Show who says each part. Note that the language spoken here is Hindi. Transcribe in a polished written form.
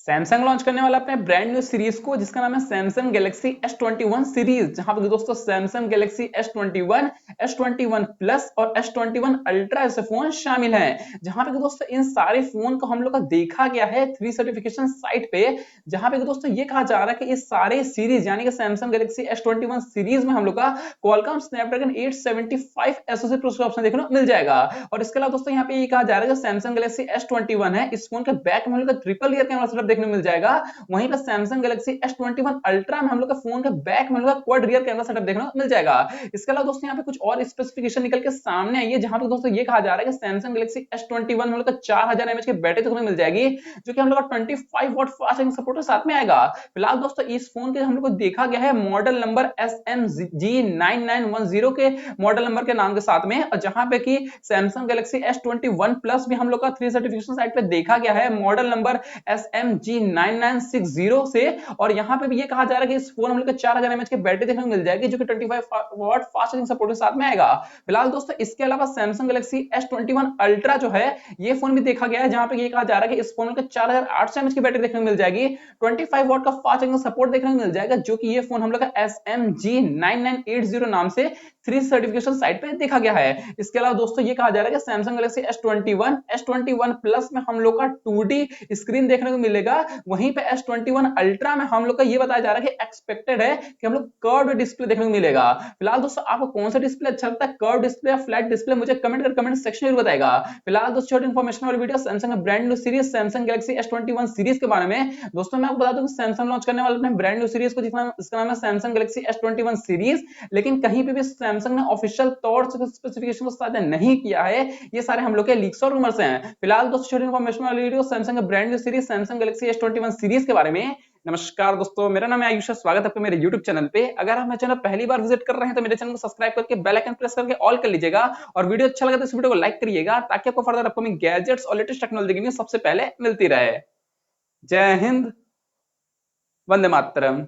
Speaker 1: सैमसंग लॉन्च करने वाला अपने ब्रांड न्यू सीरीज को जिसका नाम है सैमसंग गैलेक्सी S21 सीरीज, जहां पे दोस्तों Samsung Galaxy S21, S21 plus और S21 अल्ट्रा ऐसे फोन शामिल हैं। जहां पे दोस्तों इन सारे फोन को हम लोग का देखा गया है 3 सर्टिफिकेशन साइट पे, जहां पे दोस्तों ये कहा जा रहा है कि इस सारे सीरीज यानी कि सैमसंग गैलेक्सी S21 सीरीज में हम लोग का Qualcomm Snapdragon 875 SOC processor option देखने को मिल जाएगा। और इसके अलावा दोस्तों यहाँ पे ये कहा जा रहा है कि सैमसंग गैलेक्सी S21 है, इस फोन के बैक में हम लोग का ट्रिपल ईयर कैमरा सेटअप देखने को मिल जाएगा। वहीं पर सैमसंग गैलेक्सी S21 अल्ट्रा में हम लोग का फोन के बैक में हम लोग का क्वाड रियर कैमरा सेटअप देखने को मिल जाएगा। इसके अलावा दोस्तों यहाँ पे कुछ और स्पेसिफिकेशन निकल के सामने आई है, जहां पे दोस्तों ये कहा जा रहा है कि सैमसंग गैलेक्सी S21 में हम लोग का 4000 mAh की बैटरी देखने को मिल जाएगी, जो कि हम लोग का 25 वॉट फास्ट चार्जिंग सपोर्ट के साथ में आएगा। फिलहाल दोस्तों इस फोन के हम लोग को देखा गया है मॉडल नंबर SMG9910 के मॉडल नंबर के नाम के साथ में, और जहां पे कि सैमसंग गैलेक्सी S21 प्लस भी हम लोग का 3 सर्टिफिकेशन साइट पे देखा गया है मॉडल नंबर SMG9960 से। और यहां पे भी ये कहा जा रहा है कि इस फोन हम लोग को 4000 mAh की बैटरी देखने को मिल जाएगी, जो कि 25 वॉट फास्ट चार्जिंग सपोर्ट के साथ में आएगा। फिलहाल दोस्तों इसके अलावा सैमसंग गैलेक्सी S21 अल्ट्रा जो है ये फोन भी देखा गया है, जहां पे ये कहा जा रहा है कि इस फोन को 4800 mAh की बैटरी देखने को मिल जाएगी, 25 वॉट का फास्ट चार्जिंग सपोर्ट देखने को मिल जाएगा, जो कि ये फोन हम लोग का SMG9980 नाम से 3 सर्टिफिकेशन साइट पे देखा गया है। इसके अलावा दोस्तों ये कहा जा रहा है कि सैमसंग गैलेक्सी S21 प्लस में हम लोग का 2D स्क्रीन देखने को मिलेगा, वहीं पे S21 अल्ट्रा में हम लोग का ये बताया जा रहा है कि एक्सपेक्टेड है कि हम लोग कर्व्ड डिस्प्ले देखने को मिलेगा। फिलहाल दोस्तों आपको कौन सा डिस्प्ले अच्छा लगता है, कर्व डिस्प्ले या फ्लैट डिस्प्ले, मुझे कमेंट सेक्शन में बताएगा। फिलहाल दोस्तों छोटी इंफॉर्मेशन वाली वीडियो सैमसंग का brand new series Samsung Galaxy S21 series के बारे में। दोस्तों मैं आपको बता दूं कि सैमसंग लॉन्च करने वाला अपने ब्रांड न्यू सीरीज को जिसका नाम है सैमसंग गैलेक्सी S21 सीरीज, लेकिन कहीं पे भी सैमसंग ने ऑफिशियल तौर से स्पेसिफिकेशन को साझा नहीं किया है, ये सारे हम लोग के लीक्स और रूमर्स हैं। फिलहाल दोस्तों छोटी इंफॉर्मेशन वाली वीडियो सैमसंग का brand new series Samsung Galaxy S21 series के बारे में। नमस्कार दोस्तों, मेरा नाम है आयुष, स्वागत है आपका मेरे YouTube चैनल पे। अगर आप मेरे चैनल पहली बार विजिट कर रहे हैं तो मेरे चैनल को सब्सक्राइब करके बेल आइकन प्रेस करके ऑल कर लीजिएगा, और वीडियो अच्छा लगे तो इस वीडियो को लाइक करिएगा, ताकि आपको फर्दर अपकमिंग गैजेट्स और लेटेस्ट टेक्नोलॉजी की न्यूज़ सबसे पहले मिलती रहे। जय हिंद, वंदे मातरम।